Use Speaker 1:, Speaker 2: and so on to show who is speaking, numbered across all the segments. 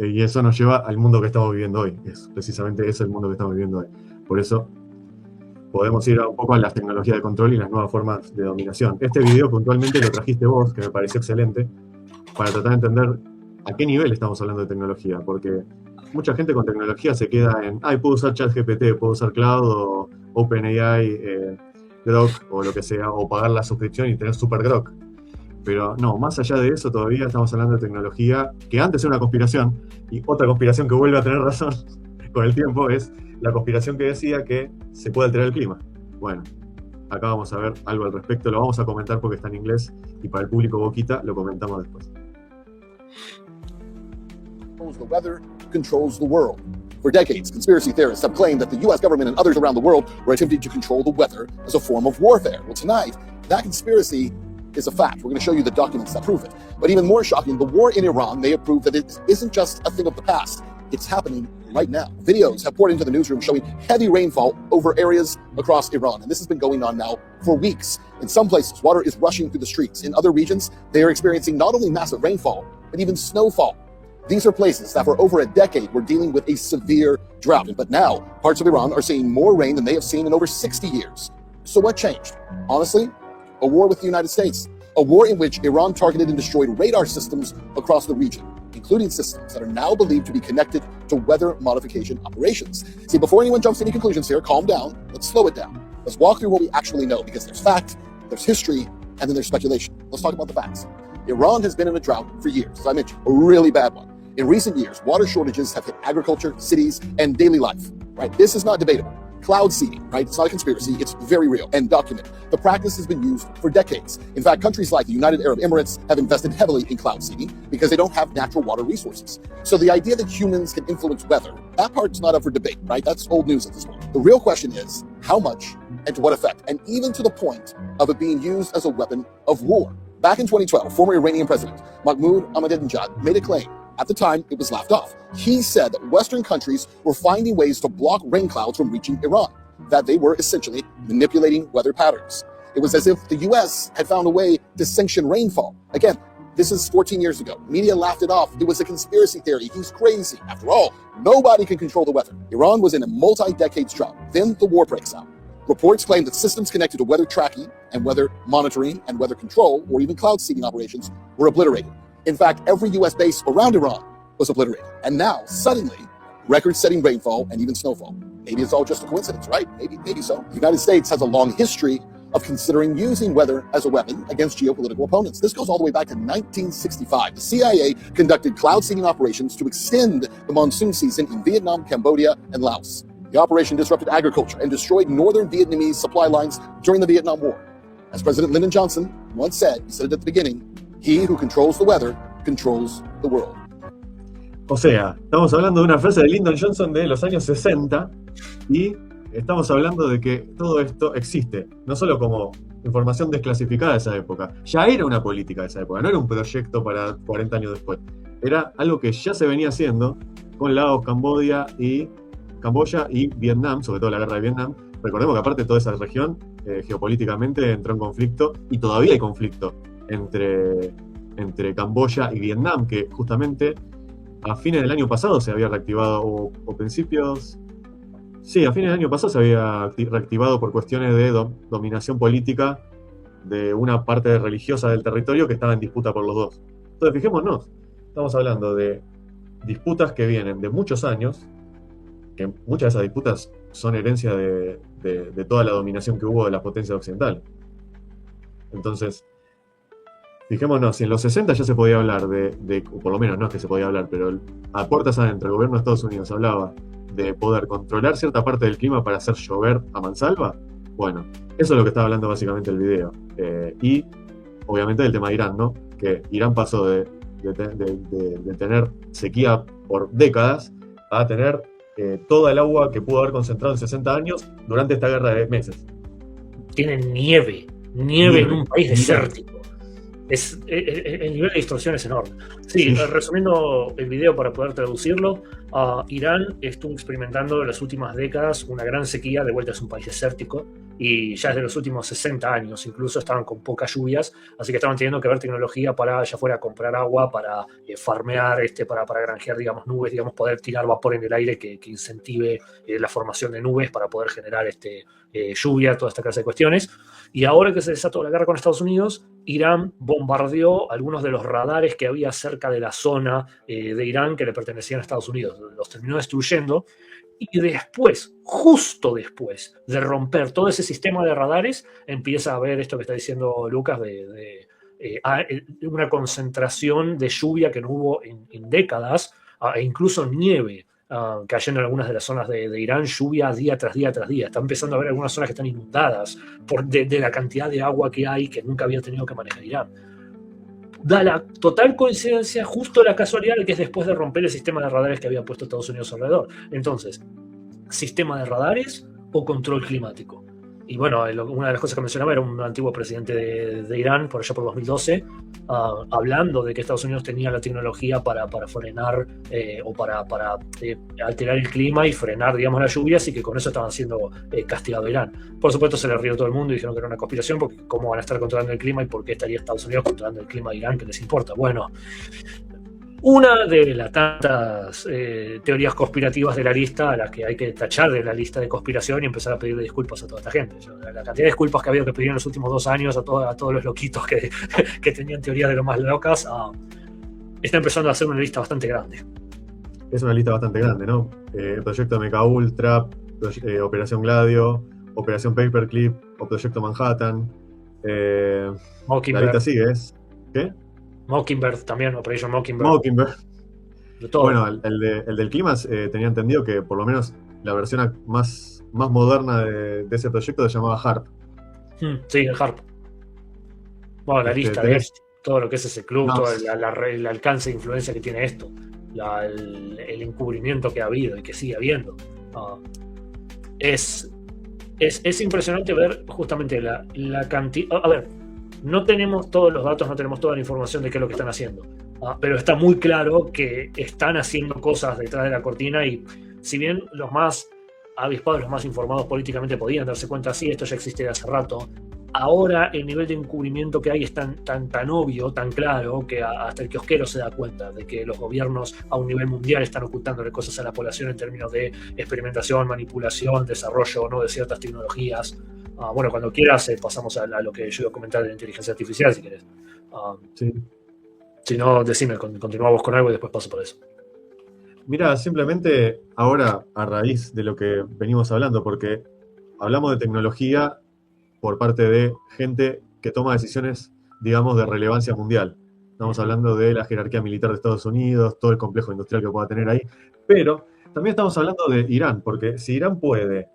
Speaker 1: Y eso nos lleva al mundo que estamos viviendo hoy. Precisamente es el mundo que estamos viviendo hoy. Por eso podemos ir un poco a las tecnologías de control y las nuevas formas de dominación. Este video puntualmente lo trajiste vos, que me pareció excelente, para tratar de entender a qué nivel estamos hablando de tecnología, porque mucha gente con tecnología se queda en, puedo usar ChatGPT, puedo usar Cloud o OpenAI, Grok o lo que sea, o pagar la suscripción y tener Super Grok. Pero no, más allá de eso todavía estamos hablando de tecnología que antes era una conspiración, y otra conspiración que vuelve a tener razón con el tiempo es la conspiración que decía que se puede alterar el clima. Bueno, acá vamos a ver algo al respecto, lo vamos a comentar porque está en inglés y para el público boquita lo comentamos después.
Speaker 2: The weather controls the world. For decades, conspiracy theorists have claimed that the U.S. government and others around the world were attempting to control the weather as a form of warfare. Well, tonight, that conspiracy is a fact. We're going to show you the documents that prove it. But even more shocking, the war in Iran may have proved that it isn't just a thing of the past. It's happening right now. Videos have poured into the newsroom showing heavy rainfall over areas across Iran. And this has been going on now for weeks. In some places, water is rushing through the streets. In other regions, they are experiencing not only massive rainfall, but even snowfall. These are places that for over a decade were dealing with a severe drought. But now, parts of Iran are seeing more rain than they have seen in over 60 years. So what changed? Honestly, a war with the United States. A war in which Iran targeted and destroyed radar systems across the region, including systems that are now believed to be connected to weather modification operations. See, before anyone jumps to any conclusions here, calm down. Let's slow it down. Let's walk through what we actually know, because there's fact, there's history, and then there's speculation. Let's talk about the facts. Iran has been in a drought for years, as I mentioned, a really bad one. In recent years, water shortages have hit agriculture, cities, and daily life, right? This is not debatable. Cloud seeding, right? It's not a conspiracy, it's very real and documented. The practice has been used for decades. In fact, countries like the United Arab Emirates have invested heavily in cloud seeding because they don't have natural water resources. So the idea that humans can influence weather, that part's not up for debate, right? That's old news at this point. The real question is, how much and to what effect? And even to the point of it being used as a weapon of war. Back in 2012, former Iranian President Mahmoud Ahmadinejad made a claim. At the time, it was laughed off. He said that Western countries were finding ways to block rain clouds from reaching Iran, that they were essentially manipulating weather patterns. It was as if the U.S. had found a way to sanction rainfall. Again, this is 14 years ago. Media laughed it off. It was a conspiracy theory. He's crazy. After all, nobody can control the weather. Iran was in a multi-decades drought. Then the war breaks out. Reports claim that systems connected to weather tracking and weather monitoring and weather control, or even cloud seeding operations, were obliterated. In fact, every U.S. base around Iran was obliterated. And now, suddenly, record-setting rainfall and even snowfall. Maybe it's all just a coincidence, right? Maybe so. The United States has a long history of considering using weather as a weapon against geopolitical opponents. This goes all the way back to 1965. The CIA conducted cloud seeding operations to extend the monsoon season in Vietnam, Cambodia, and Laos. The operation disrupted agriculture and destroyed northern Vietnamese supply lines during the Vietnam War. As President Lyndon Johnson once said, he said it at the beginning, "He who controls the weather controls the world."
Speaker 1: O sea, estamos hablando de una frase de Lyndon Johnson de los años 60 y estamos hablando de que todo esto existe, no solo como información desclasificada de esa época, ya era una política de esa época, no era un proyecto para 40 años después, era algo que ya se venía haciendo con Laos, Camboya y Vietnam, sobre todo la guerra de Vietnam. Recordemos que aparte toda esa región geopolíticamente entró en conflicto y todavía hay conflicto entre Camboya y Vietnam, que justamente a fines del año pasado se había reactivado, o principios... Sí, a fines del año pasado se había reactivado por cuestiones de dominación política de una parte religiosa del territorio que estaba en disputa por los dos. Entonces, fijémonos, estamos hablando de disputas que vienen de muchos años, que muchas de esas disputas son herencia de toda la dominación que hubo de las potencias occidentales. Entonces, fijémonos, si en los 60 ya se podía hablar o por lo menos no es que se podía hablar, pero a puertas adentro el gobierno de Estados Unidos hablaba de poder controlar cierta parte del clima para hacer llover a mansalva, bueno, eso es lo que estaba hablando básicamente el video. Y obviamente el tema de Irán, ¿no? Que Irán pasó de tener sequía por décadas a tener toda el agua que pudo haber concentrado en 60 años durante esta guerra de meses.
Speaker 3: Tienen nieve en un país desértico. El nivel de distorsión es enorme. Sí,
Speaker 1: Sí.
Speaker 3: resumiendo el video para poder traducirlo, Irán estuvo experimentando en las últimas décadas una gran sequía, de vuelta es un país desértico, y ya desde los últimos 60 años incluso estaban con pocas lluvias, así que estaban teniendo que ver tecnología para ya fuera comprar agua, para farmear, para granjear, digamos, nubes, digamos, poder tirar vapor en el aire que incentive la formación de nubes para poder generar lluvia, toda esta clase de cuestiones. Y ahora que se desató la guerra con Estados Unidos, Irán bombardeó algunos de los radares que había cerca de la zona de Irán que le pertenecían a Estados Unidos. Los terminó destruyendo. Y después, justo después de romper todo ese sistema de radares, empieza a haber esto que está diciendo Lucas de una concentración de lluvia que no hubo en décadas, e incluso nieve cayendo en algunas de las zonas de Irán, lluvia día tras día tras día. Está empezando a haber algunas zonas que están inundadas de la cantidad de agua que hay que nunca había tenido que manejar Irán. Da la total coincidencia, justo la casualidad de que es después de romper el sistema de radares que había puesto Estados Unidos alrededor. Entonces, ¿sistema de radares o control climático? Y bueno, una de las cosas que mencionaba era un antiguo presidente de Irán, por allá por 2012, hablando de que Estados Unidos tenía la tecnología para frenar o para alterar el clima y frenar, digamos, las lluvias, y que con eso estaban siendo castigado Irán. Por supuesto se le rió todo el mundo y dijeron que era una conspiración, porque cómo van a estar controlando el clima y por qué estaría Estados Unidos controlando el clima de Irán, que les importa. Bueno, una de las tantas teorías conspirativas de la lista, a las que hay que tachar de la lista de conspiración y empezar a pedirle disculpas a toda esta gente. La cantidad de disculpas que ha habido que pedir en los últimos 2 años a todos los loquitos que tenían teorías de lo más locas, está empezando a ser una lista bastante grande.
Speaker 1: Es una lista bastante grande, ¿no? El proyecto MK Ultra, Operación Gladio, Operación Paperclip, o Proyecto Manhattan. La lista sigue, ¿qué?
Speaker 3: Mockingbird también, Operation Mockingbird.
Speaker 1: Mockingbird.
Speaker 3: De todo.
Speaker 1: Bueno, el del clima tenía entendido que por lo menos la versión más moderna de ese proyecto se llamaba HARP.
Speaker 3: Sí, el HARP. Bueno, la lista de todo lo que es ese club, todo el alcance de influencia que tiene esto, el encubrimiento que ha habido y que sigue habiendo. Es impresionante ver justamente la cantidad. A ver, no tenemos todos los datos, no tenemos toda la información de qué es lo que están haciendo, pero está muy claro que están haciendo cosas detrás de la cortina, y si bien los más avispados, los más informados políticamente podían darse cuenta, sí, esto ya existe de hace rato, ahora el nivel de encubrimiento que hay es tan obvio, tan claro, que hasta el kiosquero se da cuenta de que los gobiernos a un nivel mundial están ocultándole cosas a la población en términos de experimentación, manipulación, desarrollo, ¿no?, de ciertas tecnologías. Bueno, cuando quieras pasamos a lo que yo iba a comentar de la inteligencia artificial, si querés.
Speaker 1: Sí.
Speaker 3: Si no, decime, continuamos con algo y después paso por eso.
Speaker 1: Mira, simplemente ahora, a raíz de lo que venimos hablando, porque hablamos de tecnología por parte de gente que toma decisiones, digamos, de relevancia mundial. Estamos hablando de la jerarquía militar de Estados Unidos, todo el complejo industrial que pueda tener ahí, pero también estamos hablando de Irán, porque si Irán puede,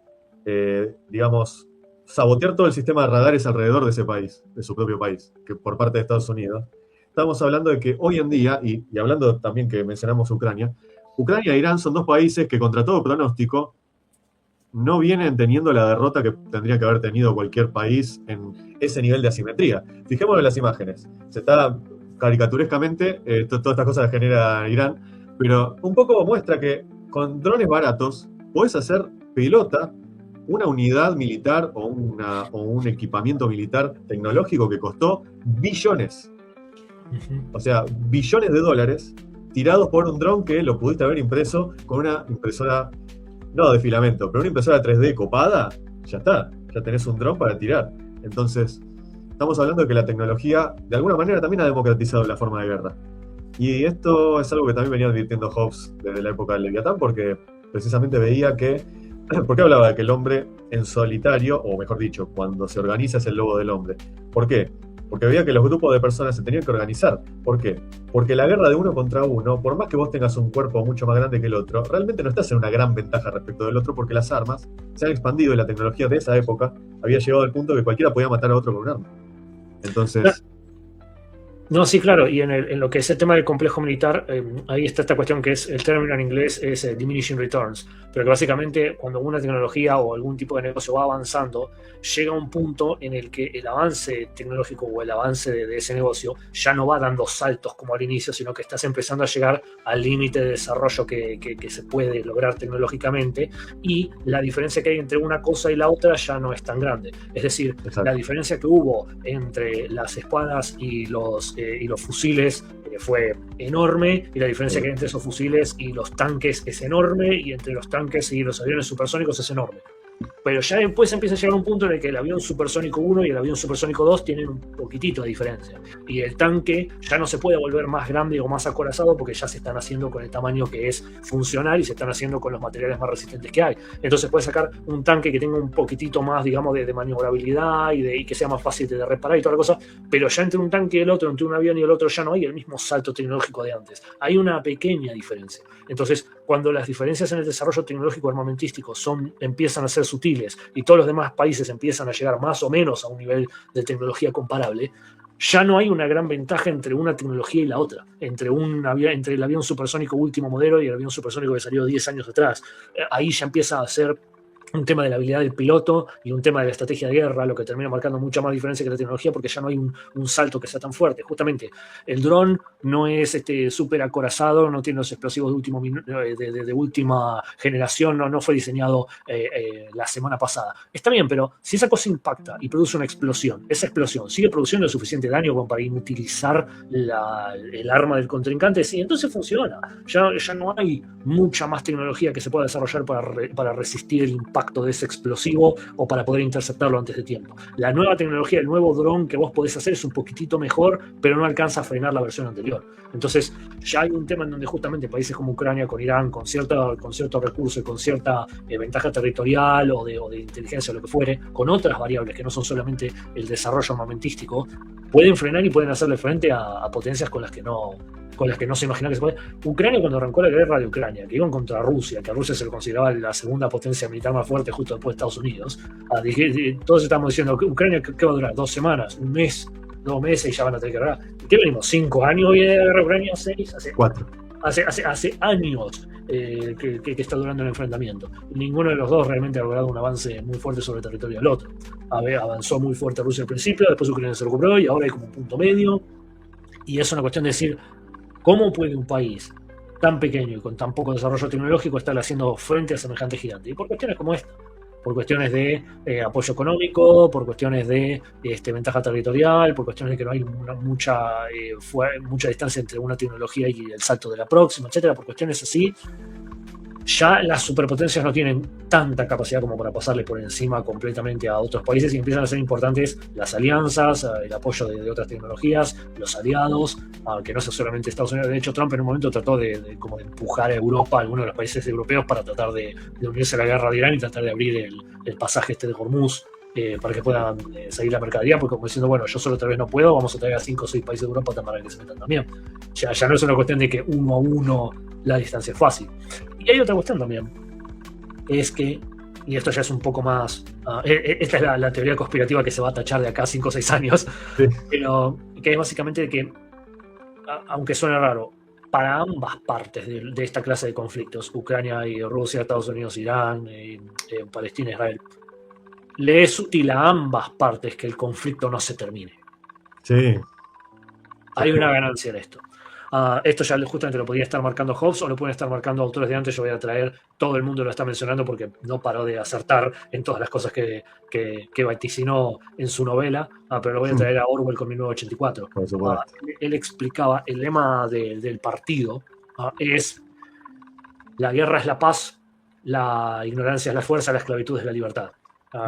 Speaker 1: digamos, sabotear todo el sistema de radares alrededor de ese país, de su propio país, que por parte de Estados Unidos, estamos hablando de que hoy en día, y hablando también que mencionamos Ucrania e Irán son 2 países que contra todo pronóstico no vienen teniendo la derrota que tendría que haber tenido cualquier país en ese nivel de asimetría. Fijémonos en las imágenes. Se está caricaturescamente, todas estas cosas las genera Irán, pero un poco muestra que con drones baratos podés hacer pelota una unidad militar o un equipamiento militar tecnológico que costó billones. O sea, billones de dólares tirados por un dron que lo pudiste haber impreso con una impresora, no de filamento, pero una impresora 3D copada, ya está, ya tenés un dron para tirar. Entonces, estamos hablando de que la tecnología, de alguna manera, también ha democratizado la forma de guerra. Y esto es algo que también venía advirtiendo Hobbes desde la época del Leviatán, porque precisamente veía que, ¿por qué hablaba de que el hombre en solitario, o mejor dicho, cuando se organiza es el lobo del hombre? ¿Por qué? Porque veía que los grupos de personas se tenían que organizar. ¿Por qué? Porque la guerra de uno contra uno, por más que vos tengas un cuerpo mucho más grande que el otro, realmente no estás en una gran ventaja respecto del otro, porque las armas se han expandido y la tecnología de esa época había llegado al punto que cualquiera podía matar a otro con un arma. Entonces...
Speaker 3: No, sí, claro, y en lo que es el tema del complejo militar, ahí está esta cuestión que es, el término en inglés es diminishing returns, pero que básicamente cuando una tecnología o algún tipo de negocio va avanzando, llega a un punto en el que el avance tecnológico o el avance de ese negocio ya no va dando saltos como al inicio, sino que estás empezando a llegar al límite de desarrollo que se puede lograr tecnológicamente, y la diferencia que hay entre una cosa y la otra ya no es tan grande. Es decir,
Speaker 1: Exacto.
Speaker 3: la diferencia que hubo entre las espadas y los fusiles fue enorme, y la diferencia que hay entre esos fusiles y los tanques es enorme, y entre los tanques y los aviones supersónicos es enorme. Pero ya después empieza a llegar un punto en el que el avión supersónico 1 y el avión supersónico 2 tienen un poquitito de diferencia. Y el tanque ya no se puede volver más grande o más acorazado porque ya se están haciendo con el tamaño que es funcional y se están haciendo con los materiales más resistentes que hay. Entonces puedes sacar un tanque que tenga un poquitito más, digamos, de maniobrabilidad y que sea más fácil de reparar y toda la cosa, pero ya entre un tanque y el otro, entre un avión y el otro, ya no hay el mismo salto tecnológico de antes. Hay una pequeña diferencia. Entonces, cuando las diferencias en el desarrollo tecnológico armamentístico empiezan a ser sutiles y todos los demás países empiezan a llegar más o menos a un nivel de tecnología comparable, ya no hay una gran ventaja entre una tecnología y la otra, entre el avión supersónico último modelo y el avión supersónico que salió 10 años atrás. Ahí ya empieza a ser un tema de la habilidad del piloto y un tema de la estrategia de guerra, lo que termina marcando mucha más diferencia que la tecnología, porque ya no hay un salto que sea tan fuerte. Justamente, el dron no es súper acorazado, no tiene los explosivos de última generación, no fue diseñado la semana pasada. Está bien, pero si esa cosa impacta y produce una explosión, esa explosión sigue produciendo el suficiente daño como para inutilizar el arma del contrincante, sí, entonces funciona. Ya no hay mucha más tecnología que se pueda desarrollar para resistir el impacto de ese explosivo o para poder interceptarlo antes de tiempo. La nueva tecnología, el nuevo dron que vos podés hacer es un poquitito mejor, pero no alcanza a frenar la versión anterior. Entonces ya hay un tema en donde justamente países como Ucrania, con Irán, con cierto recurso y con cierta ventaja territorial o de inteligencia o lo que fuere, con otras variables que no son solamente el desarrollo armamentístico, pueden frenar y pueden hacerle frente a potencias con las que no se imagina que se puede. Ucrania, cuando arrancó la guerra de Ucrania, que iban contra Rusia, que a Rusia se lo consideraba la segunda potencia militar más fuerte justo después de Estados Unidos, todos estamos diciendo que Ucrania, ¿qué va a durar? 2 semanas, un mes, 2 meses y ya van a tener que guerra. ¿Qué venimos? 5 años viene de la guerra de Ucrania, 6, hace
Speaker 1: 4.
Speaker 3: Hace años que está durando el enfrentamiento. Ninguno de los dos realmente ha logrado un avance muy fuerte sobre el territorio del otro. Avanzó muy fuerte Rusia al principio, después Ucrania se recuperó y ahora hay como un punto medio. Y es una cuestión de decir, ¿cómo puede un país tan pequeño y con tan poco desarrollo tecnológico estar haciendo frente a semejante gigante? Y por cuestiones como esta, por cuestiones de apoyo económico, por cuestiones de ventaja territorial, por cuestiones de que no hay mucha distancia entre una tecnología y el salto de la próxima, etcétera, por cuestiones así, ya las superpotencias no tienen tanta capacidad como para pasarle por encima completamente a otros países y empiezan a ser importantes las alianzas, el apoyo de otras tecnologías, los aliados, que no sea solamente Estados Unidos. De hecho, Trump en un momento trató de empujar a Europa, a algunos de los países europeos, para tratar de unirse a la guerra de Irán y tratar de abrir el pasaje de Hormuz para que puedan seguir la mercadería, porque como diciendo, bueno, yo solo tal vez no puedo, vamos a traer a 5 o 6 países de Europa para que se metan también. Ya no es una cuestión de que 1 a 1 la distancia es fácil. Y hay otra cuestión también, es que, y esto ya es un poco más, esta es la teoría conspirativa que se va a tachar de acá a 5 o 6 años, sí. Pero que es básicamente que, aunque suene raro, para ambas partes de esta clase de conflictos, Ucrania y Rusia, Estados Unidos, Irán, Palestina, Israel, le es útil a ambas partes que el conflicto no se termine.
Speaker 1: Sí.
Speaker 3: Hay una ganancia en esto. Esto ya justamente lo podría estar marcando Hobbes o lo pueden estar marcando autores de antes. Yo voy a traer, todo el mundo lo está mencionando porque no paró de acertar en todas las cosas que vaticinó en su novela, pero lo voy a traer a Orwell con 1984. Él explicaba, el lema del partido es: la guerra es la paz, la ignorancia es la fuerza, la esclavitud es la libertad.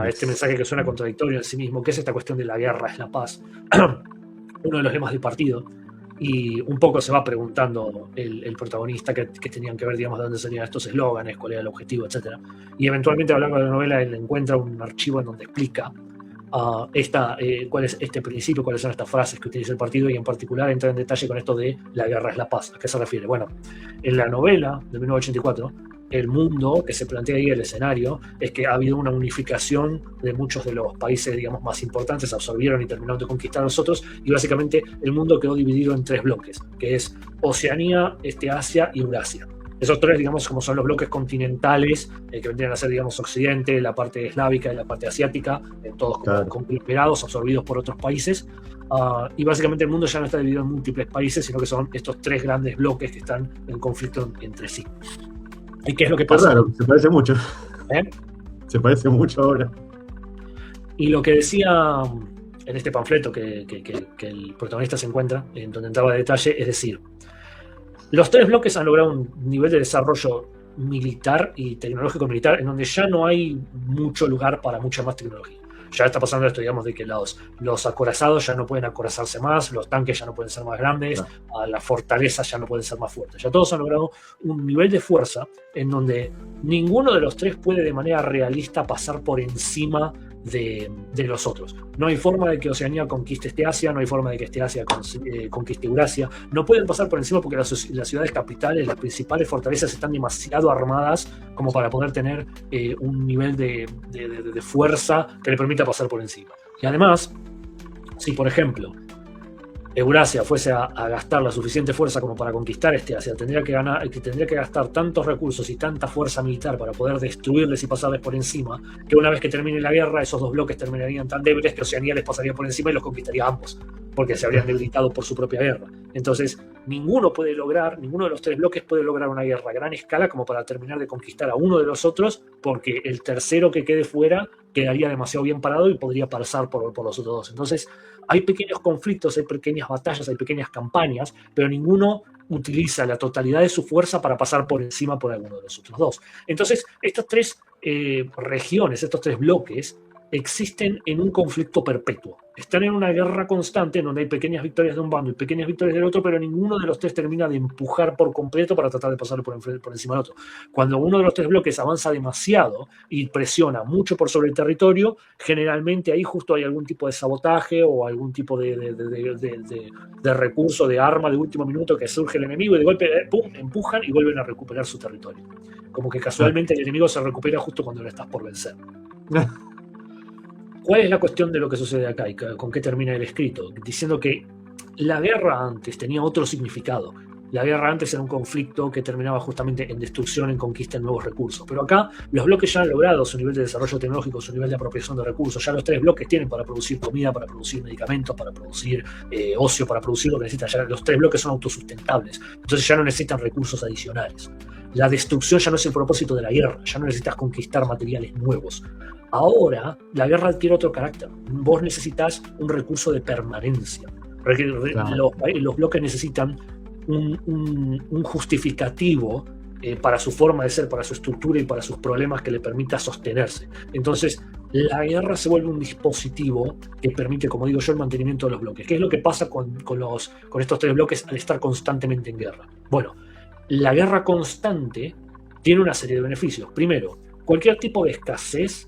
Speaker 3: Este mensaje que suena contradictorio en sí mismo, que es esta cuestión de la guerra es la paz, uno de los lemas del partido. Y un poco se va preguntando el protagonista que tenían que ver, digamos, de dónde salían estos eslóganes, cuál era el objetivo, etc. Y eventualmente, a lo largo de la novela, él encuentra un archivo en donde explica cuál es este principio, cuáles son estas frases que utiliza el partido, y en particular entra en detalle con esto de la guerra es la paz. ¿A qué se refiere? Bueno, en la novela de 1984, el mundo que se plantea ahí, el escenario, es que ha habido una unificación de muchos de los países, digamos, más importantes, absorbieron y terminaron de conquistar a los otros, y básicamente el mundo quedó dividido en 3 bloques, que es Oceanía, Asia y Eurasia. Esos 3, digamos, como son los bloques continentales, que vendrían a ser, digamos, Occidente, la parte eslávica y la parte asiática, todos conglomerados, absorbidos por otros países. Y básicamente el mundo ya no está dividido en múltiples países, sino que son estos 3 grandes bloques que están en conflicto entre sí. ¿Y qué es lo que pasa?
Speaker 1: Claro, se parece mucho.
Speaker 3: ¿Eh?
Speaker 1: Se parece mucho ahora.
Speaker 3: Y lo que decía en este panfleto que el protagonista se encuentra, en donde entraba de detalle, es decir, los 3 bloques han logrado un nivel de desarrollo militar y tecnológico militar en donde ya no hay mucho lugar para mucha más tecnología. Ya está pasando esto, digamos, de que los acorazados ya no pueden acorazarse más, los tanques ya no pueden ser más grandes, las fortalezas ya no pueden ser más fuertes. Ya todos han logrado un nivel de fuerza en donde ninguno de los 3 puede de manera realista pasar por encima de los otros. No hay forma de que Oceanía conquiste Asia, no hay forma de que Asia conquiste Eurasia. No pueden pasar por encima porque las ciudades capitales, las principales fortalezas están demasiado armadas como para poder tener un nivel de fuerza que le permita pasar por encima. Y además, si por ejemplo Eurasia fuese a gastar la suficiente fuerza como para conquistar Asia, tendría que gastar tantos recursos y tanta fuerza militar para poder destruirles y pasarles por encima, que una vez que termine la guerra, esos 2 bloques terminarían tan débiles que Oceanía les pasaría por encima y los conquistaría a ambos, porque se habrían debilitado por su propia guerra. Entonces, ninguno de los 3 bloques puede lograr una guerra a gran escala como para terminar de conquistar a uno de los otros, porque el tercero que quede fuera quedaría demasiado bien parado y podría pasar por los otros 2. Entonces, hay pequeños conflictos, hay pequeñas batallas, hay pequeñas campañas, pero ninguno utiliza la totalidad de su fuerza para pasar por encima por alguno de los otros 2. Entonces, estas 3 regiones, estos 3 bloques, existen en un conflicto perpetuo. Están en una guerra constante en donde hay pequeñas victorias de un bando y pequeñas victorias del otro, pero ninguno de los 3 termina de empujar por completo para tratar de pasarle por encima del otro. Cuando uno de los 3 bloques avanza demasiado y presiona mucho por sobre el territorio, generalmente ahí justo hay algún tipo de sabotaje o algún tipo de recurso, de arma de último minuto que surge el enemigo y de golpe ¡pum!, empujan y vuelven a recuperar su territorio. Como que casualmente el enemigo se recupera justo cuando lo estás por vencer. ¿Cuál es la cuestión de lo que sucede acá y con qué termina el escrito? Diciendo que la guerra antes tenía otro significado. La guerra antes era un conflicto que terminaba justamente en destrucción, en conquista de nuevos recursos. Pero acá los bloques ya han logrado su nivel de desarrollo tecnológico, su nivel de apropiación de recursos. Ya los 3 bloques tienen para producir comida, para producir medicamentos, para producir ocio, para producir lo que necesitan. Ya los 3 bloques son autosustentables. Entonces ya no necesitan recursos adicionales. La destrucción ya no es el propósito de la guerra. Ya no necesitas conquistar materiales nuevos. Ahora, la guerra adquiere otro carácter. Vos necesitas un recurso de permanencia. Claro. Los bloques necesitan un justificativo para su forma de ser, para su estructura y para sus problemas que le permita sostenerse. Entonces, la guerra se vuelve un dispositivo que permite, como digo yo, el mantenimiento de los bloques. ¿Qué es lo que pasa con estos 3 bloques al estar constantemente en guerra? Bueno, la guerra constante tiene una serie de beneficios. Primero, cualquier tipo de escasez,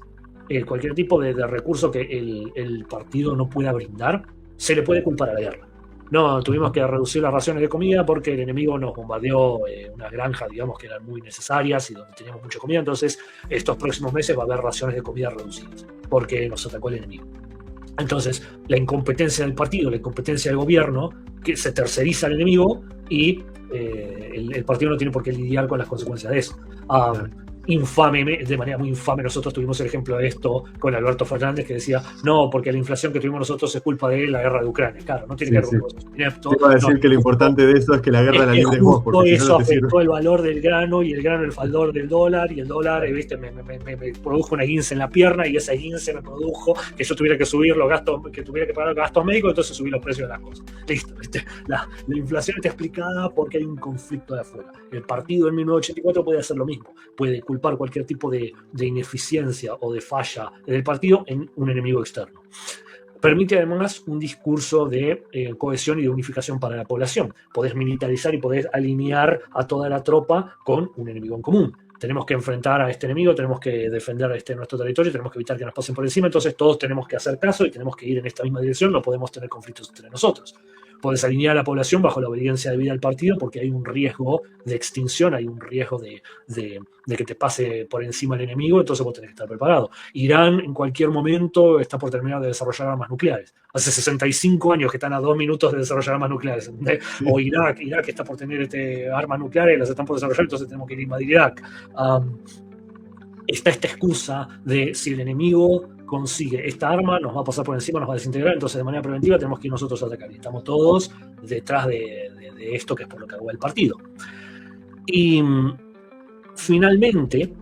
Speaker 3: cualquier tipo de recurso que el partido no pueda brindar, se le puede culpar a la guerra. No, tuvimos que reducir las raciones de comida porque el enemigo nos bombardeó unas granjas, digamos, que eran muy necesarias y donde teníamos mucha comida. Entonces, estos próximos meses va a haber raciones de comida reducidas porque nos atacó el enemigo. Entonces, la incompetencia del partido, la incompetencia del gobierno, que se terceriza al enemigo y el partido no tiene por qué lidiar con las consecuencias de eso. De manera muy infame, nosotros tuvimos el ejemplo de esto con Alberto Fernández, que decía, no, porque la inflación que tuvimos nosotros es culpa de la guerra de Ucrania. Claro, no tiene que ver con eso.
Speaker 1: Te iba a decir que lo importante de eso es que la guerra la libres vos, porque
Speaker 3: eso afectó el valor del grano, y el grano el valor del dólar, y el dólar, ¿viste? Me produjo una guince en la pierna, y esa guince me produjo que yo tuviera que subir los gastos, que tuviera que pagar los gastos médicos, entonces subí los precios de las cosas. Listo, ¿viste? La inflación está explicada porque hay un conflicto de afuera. El partido en 1984 puede hacer lo mismo, puede culpar cualquier tipo de ineficiencia o de falla del partido en un enemigo externo. Permite además un discurso de cohesión y de unificación para la población. Podés militarizar y podés alinear a toda la tropa con un enemigo en común. Tenemos que enfrentar a este enemigo, tenemos que defender nuestro territorio, tenemos que evitar que nos pasen por encima, entonces todos tenemos que hacer caso y tenemos que ir en esta misma dirección, no podemos tener conflictos entre nosotros. podés alinear a la población bajo la obediencia debida al partido porque hay un riesgo de extinción, hay un riesgo de que te pase por encima el enemigo, entonces vos tenés que estar preparado. Irán en cualquier momento está por terminar de desarrollar armas nucleares. Hace 65 años que están a 2 minutos de desarrollar armas nucleares. ¿Entendés?
Speaker 1: Sí.
Speaker 3: O Irak está por tener armas nucleares, las están por desarrollar, entonces tenemos que ir a invadir Irak. Está esta excusa de si el enemigo consigue esta arma, nos va a pasar por encima, nos va a desintegrar, entonces de manera preventiva tenemos que ir nosotros a atacar. Y estamos todos detrás de esto, que es por lo que hago el partido. Y finalmente,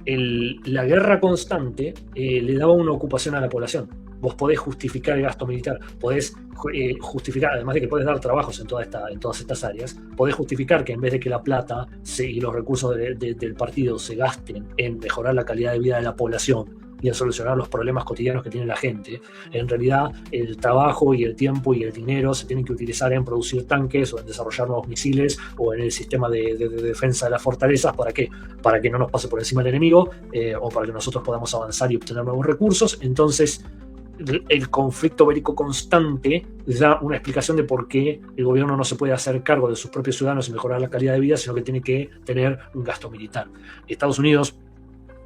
Speaker 3: la guerra constante le daba una ocupación a la población. Vos podés justificar el gasto militar, podés justificar, además de que podés dar trabajos en todas estas áreas, podés justificar que en vez de que la plata y los recursos del partido se gasten en mejorar la calidad de vida de la población y en solucionar los problemas cotidianos que tiene la gente, en realidad el trabajo y el tiempo y el dinero se tienen que utilizar en producir tanques o en desarrollar nuevos misiles o en el sistema de defensa de las fortalezas. ¿Para qué? Para que no nos pase por encima el enemigo o para que nosotros podamos avanzar y obtener nuevos recursos. Entonces, el conflicto bélico constante da una explicación de por qué el gobierno no se puede hacer cargo de sus propios ciudadanos y mejorar la calidad de vida, sino que tiene que tener un gasto militar. Estados Unidos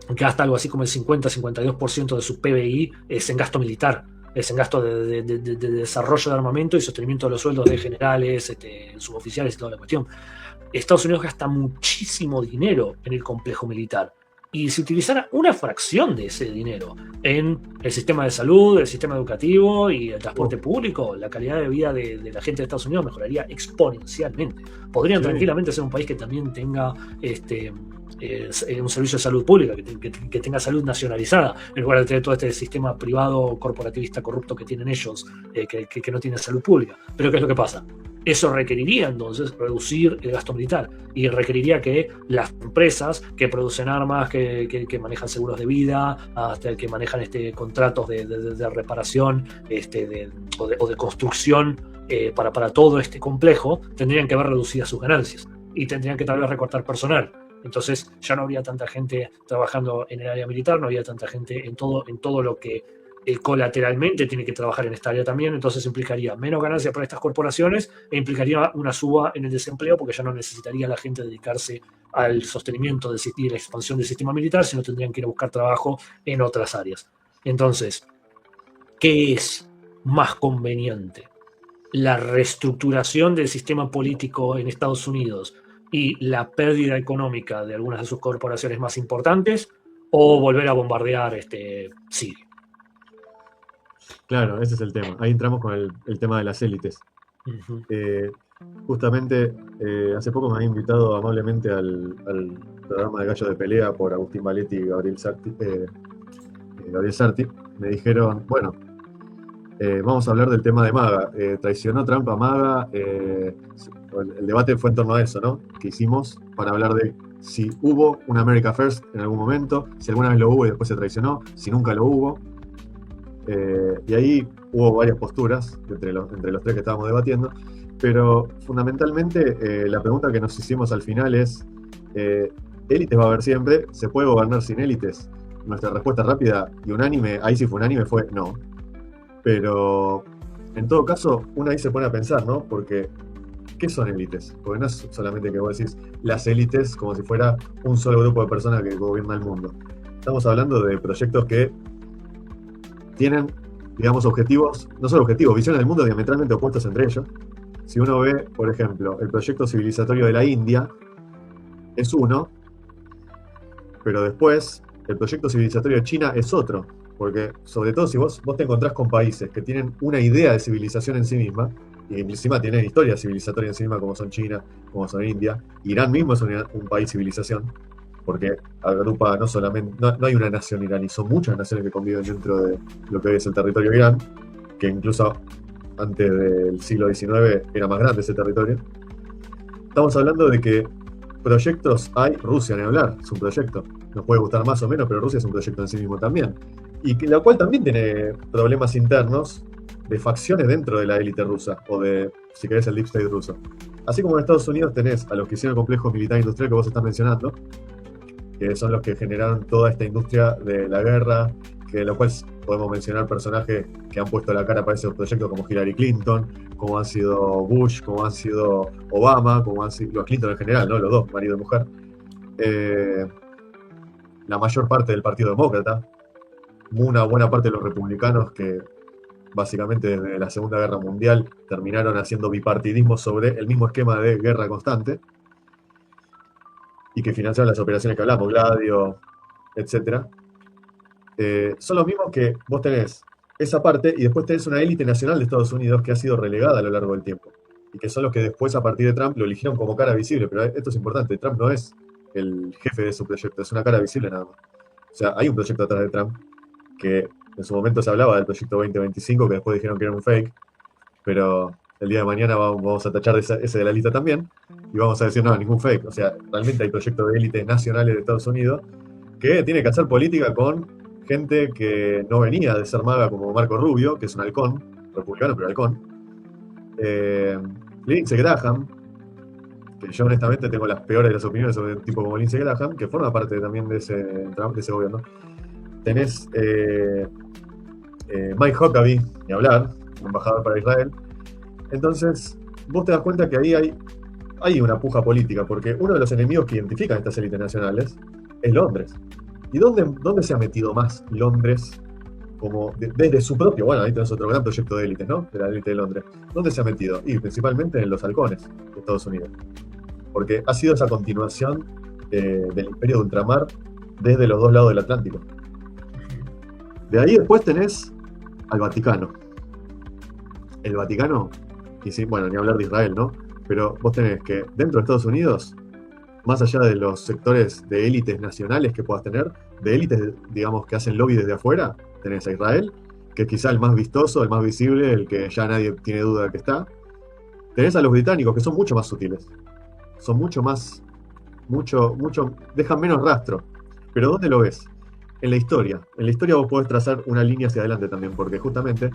Speaker 3: gasta algo así como el 50-52% de su PBI es en gasto militar, es en gasto de desarrollo de armamento y sostenimiento de los sueldos de generales, suboficiales y toda la cuestión. Estados Unidos gasta muchísimo dinero en el complejo militar. Y si utilizara una fracción de ese dinero en el sistema de salud, el sistema educativo y el transporte público, la calidad de vida de la gente de Estados Unidos mejoraría exponencialmente. Podrían tranquilamente ser un país que también tenga un servicio de salud pública, que tenga salud nacionalizada, en lugar de tener todo este sistema privado, corporativista, corrupto que tienen ellos, que no tienen salud pública. Pero ¿qué es lo que pasa? Eso requeriría entonces reducir el gasto militar y requeriría que las empresas que producen armas, que manejan seguros de vida, hasta que manejan contratos de reparación o de construcción para todo este complejo, tendrían que ver reducidas sus ganancias y tendrían que tal vez recortar personal. Entonces ya no habría tanta gente trabajando en el área militar, no habría tanta gente en todo lo que colateralmente tiene que trabajar en esta área también. Entonces implicaría menos ganancias para estas corporaciones e implicaría una suba en el desempleo, porque ya no necesitaría la gente dedicarse al sostenimiento y la expansión del sistema militar, sino tendrían que ir a buscar trabajo en otras áreas. Entonces, ¿qué es más conveniente? ¿La reestructuración del sistema político en Estados Unidos y la pérdida económica de algunas de sus corporaciones más importantes, o volver a bombardear Siria?
Speaker 1: Claro, ese es el tema. Ahí entramos con el tema de las élites.
Speaker 3: Uh-huh.
Speaker 1: Justamente, hace poco me había invitado amablemente al programa de Gallo de Pelea por Agustín Valetti y Gabriel Sarti. Me dijeron, bueno, vamos a hablar del tema de MAGA. ¿Traicionó Trump a MAGA? El debate fue en torno a eso, ¿no? Que hicimos para hablar de si hubo un America First en algún momento, si alguna vez lo hubo y después se traicionó, si nunca lo hubo. Y ahí hubo varias posturas entre los tres que estábamos debatiendo, pero fundamentalmente la pregunta que nos hicimos al final es: ¿élites va a haber siempre? ¿Se puede gobernar sin élites? Nuestra respuesta rápida y unánime, ahí sí fue unánime, fue no. Pero en todo caso, uno ahí se pone a pensar, ¿no? Porque ¿qué son élites? Porque no es solamente que vos decís las élites como si fuera un solo grupo de personas que gobierna el mundo. Estamos hablando de proyectos que tienen, digamos, objetivos, no solo objetivos, visiones del mundo diametralmente opuestos entre ellos. Si uno ve, por ejemplo, el proyecto civilizatorio de la India, es uno, pero después el proyecto civilizatorio de China es otro, porque sobre todo si vos te encontrás con países que tienen una idea de civilización en sí misma, y encima tienen historia civilizatoria en sí misma, como son China, como son India, Irán mismo es un país civilización, porque agrupa no solamente, no hay una nación iraní, son muchas naciones que conviven dentro de lo que es el territorio de Irán, que incluso antes del siglo XIX era más grande ese territorio. Estamos hablando de que proyectos hay, Rusia, ni hablar, es un proyecto, nos puede gustar más o menos, pero Rusia es un proyecto en sí mismo también, y la cual también tiene problemas internos de facciones dentro de la élite rusa, o de, si querés, el deep state ruso. Así como en Estados Unidos tenés a los que hicieron el complejo militar industrial que vos estás mencionando, que son los que generaron toda esta industria de la guerra que lo cual podemos mencionar personajes que han puesto la cara para ese proyecto como Hillary Clinton, como han sido Bush, como han sido Obama, como han sido los Clinton en general, ¿no? Los dos, marido y mujer. La mayor parte del Partido Demócrata, una buena parte de los republicanos que básicamente desde la Segunda Guerra Mundial terminaron haciendo bipartidismo sobre el mismo esquema de guerra constante y que financiaron las operaciones que hablamos, Gladio, etc. Son los mismos que vos tenés esa parte y después tenés una élite nacional de Estados Unidos que ha sido relegada a lo largo del tiempo y que son los que después a partir de Trump lo eligieron como cara visible, pero esto es importante, Trump no es el jefe de su proyecto, es una cara visible nada más. O sea, hay un proyecto atrás de Trump que en su momento se hablaba del proyecto 2025, que después dijeron que era un fake, pero el día de mañana vamos a tachar ese de la lista también, y vamos a decir, no, ningún fake. O sea, realmente hay proyectos de élites nacionales de Estados Unidos que tiene que hacer política con gente que no venía de ser maga como Marco Rubio, que es un halcón, republicano pero halcón. Lindsey Graham, que yo honestamente tengo las peores de las opiniones sobre un tipo como Lindsey Graham, que forma parte también de ese gobierno. Tenés Mike Huckabee, ni hablar, embajador para Israel. Entonces, vos te das cuenta que ahí hay una puja política, porque uno de los enemigos que identifican estas élites nacionales es Londres. ¿Y dónde se ha metido más Londres como desde su propio? Bueno, ahí tenés otro gran proyecto de élites, ¿no? De la élite de Londres. ¿Dónde se ha metido? Y principalmente en los halcones de Estados Unidos. Porque ha sido esa continuación del imperio de ultramar desde los dos lados del Atlántico. De ahí después tenés al Vaticano. El Vaticano, y sí, bueno, ni hablar de Israel, ¿no? Pero vos tenés que dentro de Estados Unidos, más allá de los sectores de élites nacionales que puedas tener, de élites, digamos, que hacen lobby desde afuera, tenés a Israel, que es quizá el más vistoso, el más visible, el que ya nadie tiene duda de que está. Tenés a los británicos, que son mucho más sutiles. Son mucho, dejan menos rastro. Pero ¿dónde lo ves? En la historia. En la historia vos podés trazar una línea hacia adelante también, porque justamente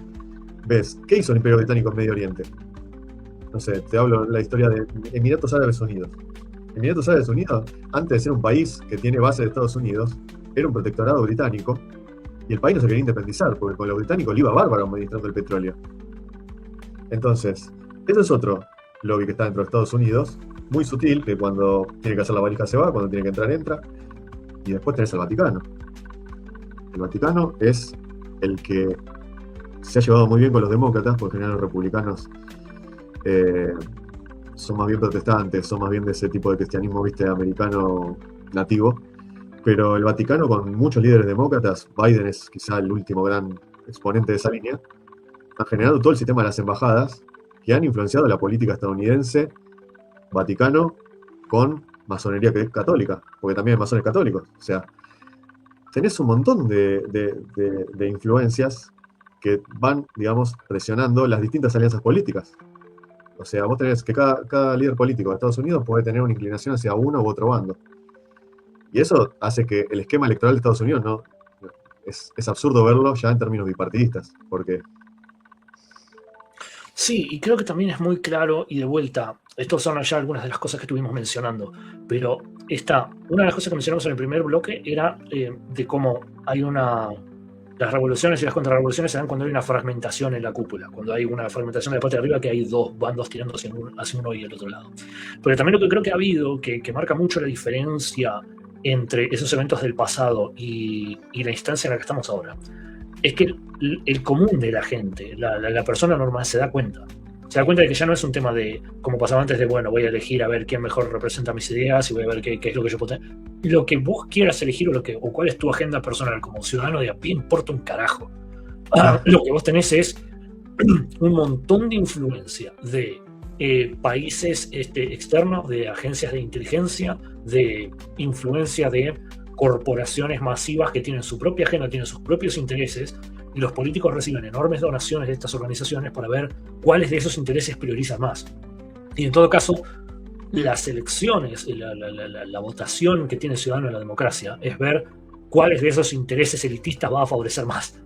Speaker 1: ves, ¿qué hizo el Imperio Británico en Medio Oriente? No sé, te hablo de la historia de Emiratos Árabes Unidos. Emiratos Árabes Unidos, antes de ser un país que tiene base de Estados Unidos, era un protectorado británico, y el país no se quería independizar, porque con los británicos le iba bárbaro administrando el petróleo. Entonces, ese es otro lobby que está dentro de Estados Unidos, muy sutil, que cuando tiene que hacer la valija se va, cuando tiene que entrar entra, y después tenés al Vaticano. El Vaticano es el que se ha llevado muy bien con los demócratas, porque en general los republicanos son más bien protestantes, son más bien de ese tipo de cristianismo, viste, americano nativo. Pero el Vaticano, con muchos líderes demócratas, Biden es quizá el último gran exponente de esa línea, han generado todo el sistema de las embajadas que han influenciado la política estadounidense, Vaticano, con masonería católica, porque también hay masones católicos. O sea, tenés un montón de influencias que van, digamos, presionando las distintas alianzas políticas. O sea, vos tenés que cada líder político de Estados Unidos puede tener una inclinación hacia uno u otro bando. Y eso hace que el esquema electoral de Estados Unidos no es absurdo verlo ya en términos bipartidistas. Porque
Speaker 3: sí, y creo que también es muy claro, y de vuelta, estas son ya algunas de las cosas que estuvimos mencionando, pero una de las cosas que mencionamos en el primer bloque era de cómo hay las revoluciones y las contrarrevoluciones se dan cuando hay una fragmentación en la cúpula, cuando hay una fragmentación de la parte de arriba, que hay dos bandos tirando hacia uno y el otro lado. Pero también lo que creo que ha habido, que marca mucho la diferencia entre esos eventos del pasado y la instancia en la que estamos ahora, es que el común de la gente, la persona normal, se da cuenta de que ya no es un tema de, como pasaba antes, de bueno, voy a elegir a ver quién mejor representa mis ideas y voy a ver qué es lo que yo puedo tener. Lo que vos quieras elegir o cuál es tu agenda personal como ciudadano de a pie importa un carajo. Lo que vos tenés es un montón de influencia de países externos, de agencias de inteligencia, de influencia de corporaciones masivas que tienen su propia agenda, tienen sus propios intereses, y los políticos reciben enormes donaciones de estas organizaciones para ver cuáles de esos intereses priorizan más. Y en todo caso, las elecciones, la votación que tiene el ciudadano en la democracia es ver cuáles de esos intereses elitistas va a favorecer más.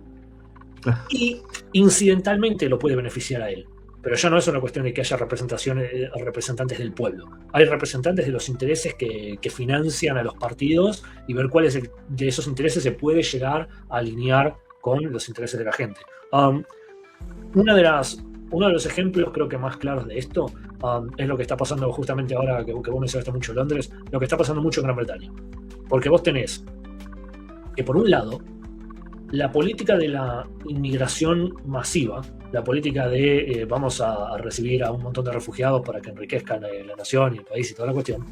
Speaker 3: Y incidentalmente lo puede beneficiar a él. pero ya no es una cuestión de que haya representantes del pueblo. Hay representantes de los intereses que financian a los partidos y ver cuáles de esos intereses se puede llegar a alinear con los intereses de la gente. Uno de los ejemplos creo que más claros de esto es lo que está pasando justamente ahora que vos mencionaste mucho en Londres, lo que está pasando mucho en Gran Bretaña. Porque vos tenés que, por un lado, la política de la inmigración masiva, la política de vamos a recibir a un montón de refugiados para que enriquezcan la nación y el país y toda la cuestión,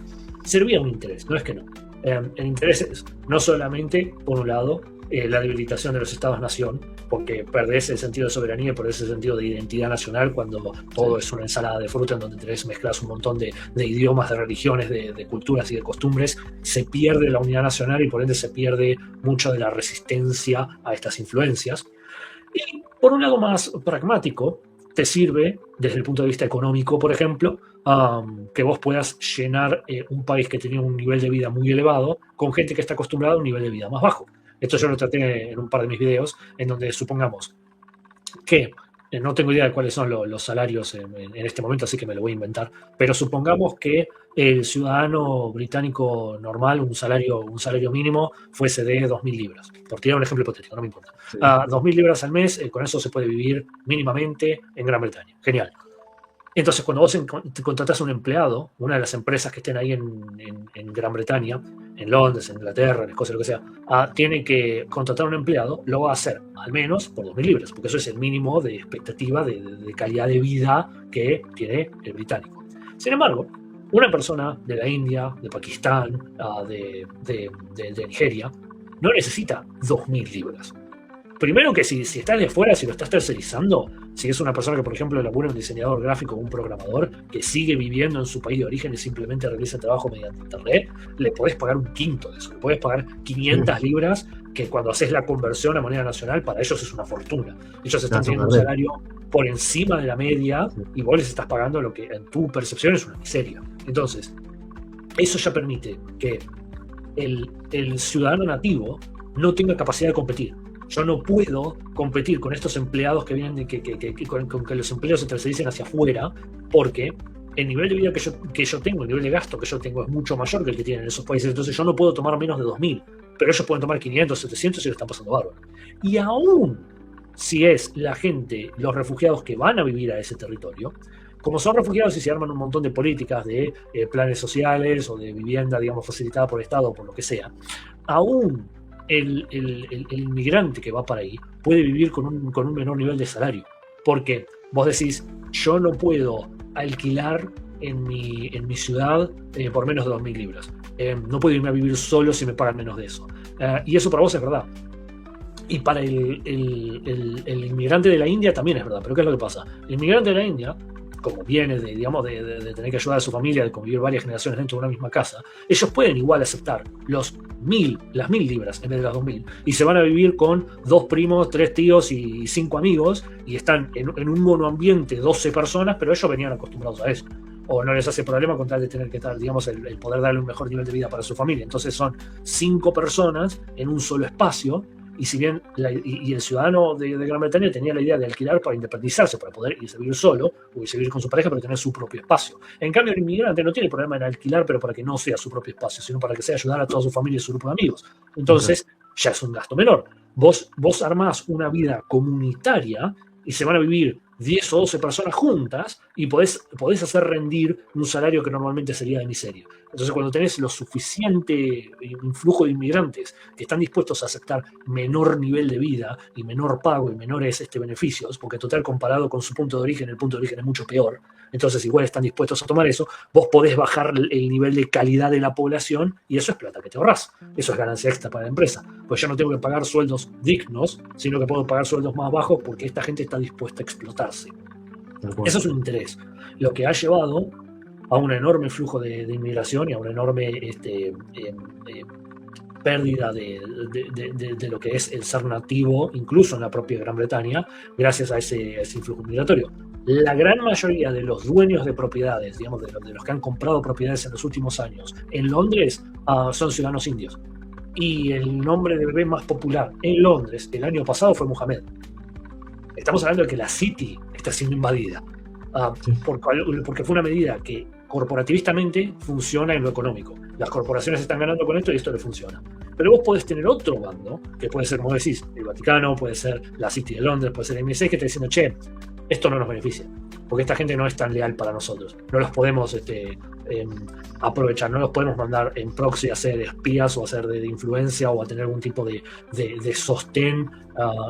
Speaker 3: servía un interés, no es que no. El interés es no solamente, por un lado, la debilitación de los estados-nación, porque perdés el sentido de soberanía y perdés el sentido de identidad nacional cuando todo es una ensalada de fruta en donde mezclas un montón de idiomas, de religiones, de culturas y de costumbres. Se pierde la unidad nacional y por ende se pierde mucho de la resistencia a estas influencias. Y por un lado más pragmático, te sirve desde el punto de vista económico, por ejemplo, que vos puedas llenar un país que tenía un nivel de vida muy elevado con gente que está acostumbrada a un nivel de vida más bajo. Esto yo lo traté en un par de mis videos, en donde supongamos que, no tengo idea de cuáles son los salarios en este momento, así que me lo voy a inventar, pero supongamos que el ciudadano británico normal, un salario mínimo, fuese de 2.000 libras. Por tirar un ejemplo hipotético, no me importa. Sí. 2.000 libras al mes, con eso se puede vivir mínimamente en Gran Bretaña. Genial. Entonces, cuando vos contratás a un empleado, una de las empresas que estén ahí en Gran Bretaña, en Londres, en Inglaterra, en Escocia, lo que sea, tiene que contratar a un empleado, lo va a hacer al menos por 2.000 libras, porque eso es el mínimo de expectativa de calidad de vida que tiene el británico. Sin embargo, una persona de la India, de Pakistán, de Nigeria, no necesita 2.000 libras. Primero que si estás de afuera, si lo estás tercerizando, si es una persona que, por ejemplo, elabora un diseñador gráfico o un programador que sigue viviendo en su país de origen y simplemente realiza trabajo mediante internet, le podés pagar un quinto de eso, le podés pagar 500 libras, que cuando haces la conversión a moneda nacional, para ellos es una fortuna. Ellos están teniendo un salario por encima de la media y vos les estás pagando lo que en tu percepción es una miseria. Entonces, eso ya permite que el ciudadano nativo no tenga capacidad de competir. Yo no puedo competir con estos empleados que vienen con que los empleos se tercericen hacia afuera, porque el nivel de vida que yo tengo, el nivel de gasto que yo tengo es mucho mayor que el que tienen en esos países. Entonces yo no puedo tomar menos de 2.000, pero ellos pueden tomar 500, 700 y lo están pasando bárbaro. Y aún si es la gente, los refugiados que van a vivir a ese territorio, como son refugiados y se arman un montón de políticas de planes sociales o de vivienda, digamos, facilitada por el Estado o por lo que sea, aún el inmigrante que va para ahí puede vivir con un menor nivel de salario, porque vos decís, yo no puedo alquilar en mi ciudad por menos de 2.000 libras, no puedo irme a vivir solo si me pagan menos de eso, y eso para vos es verdad, y para el inmigrante de la India también es verdad. Pero ¿qué es lo que pasa? El inmigrante de la India, como viene de tener que ayudar a su familia, de convivir varias generaciones dentro de una misma casa, ellos pueden igual aceptar las 1.000 libras en vez de las 2.000 y se van a vivir con 2 primos, 3 tíos y 5 amigos y están en un monoambiente 12 personas, pero ellos venían acostumbrados a eso. O no les hace problema con tal de tener que estar, digamos, el poder darle un mejor nivel de vida para su familia. Entonces son 5 personas en un solo espacio. Y si bien el ciudadano de Gran Bretaña tenía la idea de alquilar para independizarse, para poder irse a vivir solo o irse a vivir con su pareja, pero tener su propio espacio. En cambio, el inmigrante no tiene problema en alquilar, pero para que no sea su propio espacio, sino para que sea ayudar a toda su familia y su grupo de amigos. Entonces, ya es un gasto menor. Vos armás una vida comunitaria y se van a vivir 10 o 12 personas juntas y podés hacer rendir un salario que normalmente sería de miseria. Entonces, cuando tenés lo suficiente influjo de inmigrantes que están dispuestos a aceptar menor nivel de vida y menor pago y menores beneficios, porque total comparado con su punto de origen, el punto de origen es mucho peor, entonces igual están dispuestos a tomar eso, vos podés bajar el nivel de calidad de la población y eso es plata que te ahorrás. Eso es ganancia extra para la empresa. Pues yo no tengo que pagar sueldos dignos, sino que puedo pagar sueldos más bajos porque esta gente está dispuesta a explotarse. Eso es un interés. Lo que ha llevado a un enorme flujo de inmigración y a una enorme pérdida de lo que es el ser nativo, incluso en la propia Gran Bretaña, gracias a ese influjo migratorio. La gran mayoría de los dueños de propiedades, digamos, de los que han comprado propiedades en los últimos años en Londres, son ciudadanos indios. Y el nombre de bebé más popular en Londres el año pasado fue Mohamed. Estamos hablando de que la City está siendo invadida.
Speaker 1: Sí.
Speaker 3: porque fue una medida que corporativistamente funciona en lo económico. Las corporaciones están ganando con esto y esto le funciona. Pero vos podés tener otro bando, que puede ser, como decís, el Vaticano, puede ser la City de Londres, puede ser el MI6, que está diciendo, che, esto no nos beneficia, porque esta gente no es tan leal para nosotros. No los podemos aprovechar, no los podemos mandar en proxy a ser espías o a ser de influencia o a tener algún tipo de sostén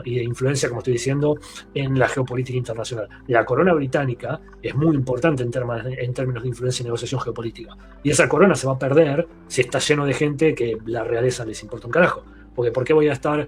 Speaker 3: y de influencia, como estoy diciendo, en la geopolítica internacional. La corona británica es muy importante en términos de influencia y negociación geopolítica. Y esa corona se va a perder si está lleno de gente que la realeza les importa un carajo. Porque ¿por qué voy a estar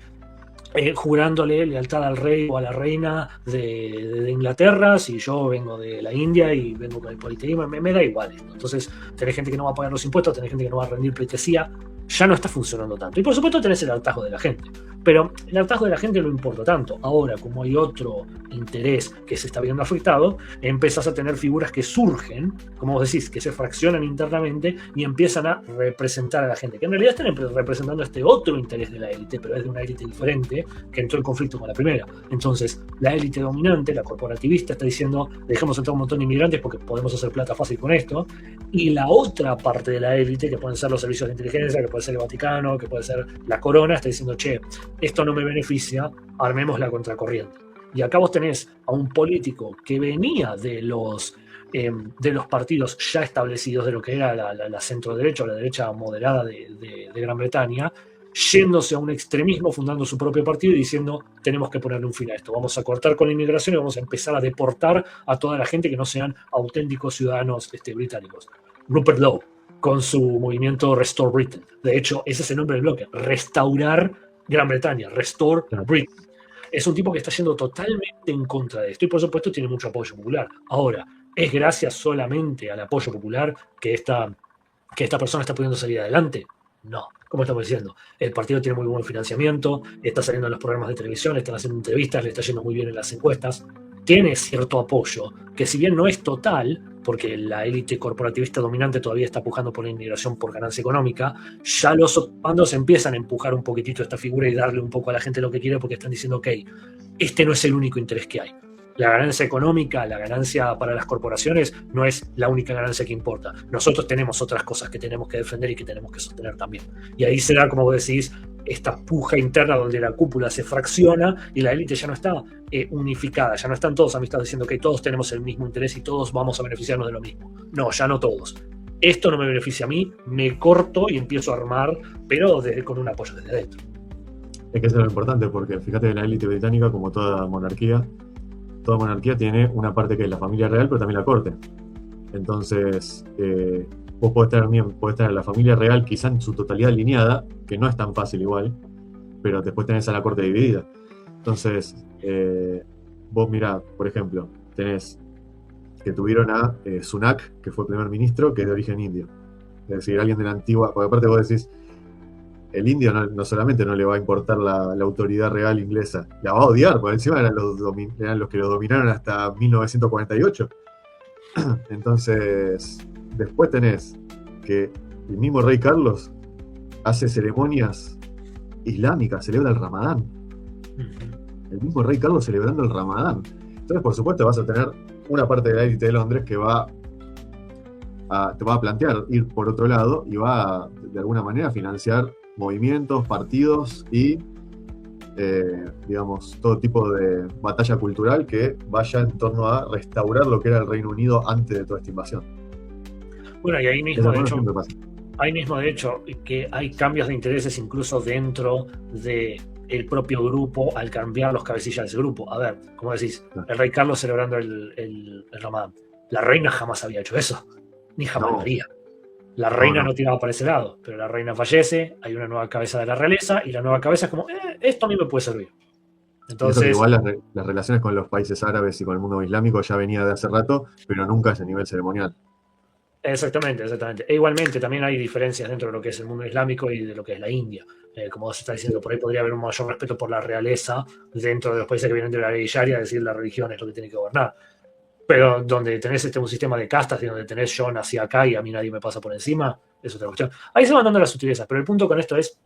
Speaker 3: jurándole lealtad al rey o a la reina de Inglaterra si yo vengo de la India y vengo con el politeísmo? Me da igual esto. Entonces tenés gente que no va a pagar los impuestos, tenés gente que no va a rendir pleitesía. Ya no está funcionando tanto. Y por supuesto tenés el hartazgo de la gente. Pero el hartazgo de la gente no importa tanto. Ahora, como hay otro interés que se está viendo afectado, empezás a tener figuras que surgen, como vos decís, que se fraccionan internamente y empiezan a representar a la gente, que en realidad están representando este otro interés de la élite, pero es de una élite diferente que entró en conflicto con la primera. Entonces, la élite dominante, la corporativista, está diciendo, dejemos entrar un montón de inmigrantes porque podemos hacer plata fácil con esto. Y la otra parte de la élite, que pueden ser los servicios de inteligencia, que puede ser el Vaticano, que puede ser la corona, está diciendo, che, esto no me beneficia, armemos la contracorriente. Y acá vos tenés a un político que venía de los partidos ya establecidos, de lo que era la centro-derecha o la derecha moderada de Gran Bretaña, yéndose a un extremismo, fundando su propio partido y diciendo, tenemos que ponerle un fin a esto, vamos a cortar con la inmigración y vamos a empezar a deportar a toda la gente que no sean auténticos ciudadanos británicos. Rupert Lowe, con su movimiento Restore Britain. De hecho, ese es el nombre del bloque, restaurar Gran Bretaña, Restore Britain. Es un tipo que está yendo totalmente en contra de esto y por supuesto tiene mucho apoyo popular. Ahora, ¿es gracias solamente al apoyo popular que esta persona está pudiendo salir adelante? No, como estamos diciendo, el partido tiene muy buen financiamiento, está saliendo en los programas de televisión, están haciendo entrevistas, le está yendo muy bien en las encuestas, tiene cierto apoyo, que si bien no es total, porque la élite corporativista dominante todavía está pujando por la inmigración por ganancia económica, ya los otros bandos empiezan a empujar un poquitito esta figura y darle un poco a la gente lo que quiere porque están diciendo, ok, este no es el único interés que hay. La ganancia económica, la ganancia para las corporaciones no es la única ganancia que importa. Nosotros tenemos otras cosas que tenemos que defender y que tenemos que sostener también. Y ahí se da, como vos decís, esta puja interna donde la cúpula se fracciona y la élite ya no está unificada, ya no están todos amistados diciendo que todos tenemos el mismo interés y todos vamos a beneficiarnos de lo mismo. No, ya no todos. Esto no me beneficia a mí, me corto y empiezo a armar, pero con un apoyo desde dentro.
Speaker 1: Es que eso es lo importante, porque fíjate que la élite británica, como toda monarquía tiene una parte que es la familia real, pero también la corte. Entonces, vos podés tener la familia real quizá en su totalidad alineada, que no es tan fácil igual, pero después tenés a la corte dividida. Entonces, vos mirá, por ejemplo, tenés que tuvieron a Sunak, que fue primer ministro, que es de origen indio. Es decir, alguien de la antigua, porque aparte vos decís, el indio no solamente no le va a importar la autoridad real inglesa, la va a odiar, porque encima eran los que lo dominaron hasta 1948. Entonces, después tenés que el mismo rey Carlos hace ceremonias islámicas, celebra el Ramadán. El mismo rey Carlos celebrando el Ramadán. Entonces, por supuesto, vas a tener una parte de la élite de Londres que te va a plantear ir por otro lado y va a, de alguna manera, financiar movimientos, partidos y digamos, todo tipo de batalla cultural que vaya en torno a restaurar lo que era el Reino Unido antes de toda esta invasión.
Speaker 3: Bueno, y ahí mismo, de hecho, que hay cambios de intereses incluso dentro del propio grupo al cambiar los cabecillas de ese grupo. A ver, como decís, el rey Carlos celebrando el Ramadán. La reina jamás había hecho eso, ni jamás lo haría. La reina no tiraba para ese lado, pero la reina fallece, hay una nueva cabeza de la realeza y la nueva cabeza es como, esto a mí me puede servir. Entonces,
Speaker 1: igual las relaciones con los países árabes y con el mundo islámico ya venía de hace rato, pero nunca a ese nivel ceremonial.
Speaker 3: Exactamente. E igualmente también hay diferencias dentro de lo que es el mundo islámico y de lo que es la India. Como se está diciendo, por ahí podría haber un mayor respeto por la realeza dentro de los países que vienen de la ley sharia, es decir, la religión es lo que tiene que gobernar. Pero donde tenés un sistema de castas y donde tenés yo nací acá y a mí nadie me pasa por encima, es otra cuestión. Ahí se van dando las sutilezas, pero el punto con esto es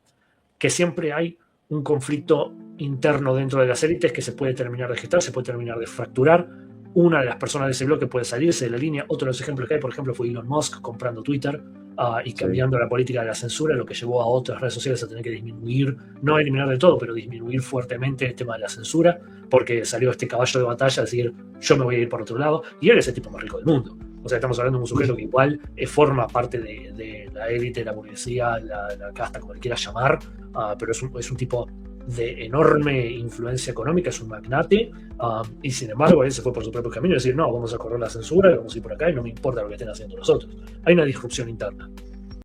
Speaker 3: que siempre hay un conflicto interno dentro de las élites que se puede terminar de gestar, se puede terminar de fracturar, una de las personas de ese bloque puede salirse de la línea. Otro de los ejemplos que hay, por ejemplo, fue Elon Musk comprando Twitter y cambiando la política de la censura, lo que llevó a otras redes sociales a tener que disminuir, no eliminar de todo, pero disminuir fuertemente el tema de la censura, porque salió este caballo de batalla a decir, yo me voy a ir por otro lado, y él es el tipo más rico del mundo. O sea, estamos hablando de un sujeto que igual forma parte de la élite, la burguesía, la casta, como le quieras llamar, pero es un tipo de enorme influencia económica, es un magnate, y sin embargo él se fue por su propio camino y decir, no, vamos a correr la censura, vamos a ir por acá y no me importa lo que estén haciendo los otros. Hay una disrupción interna.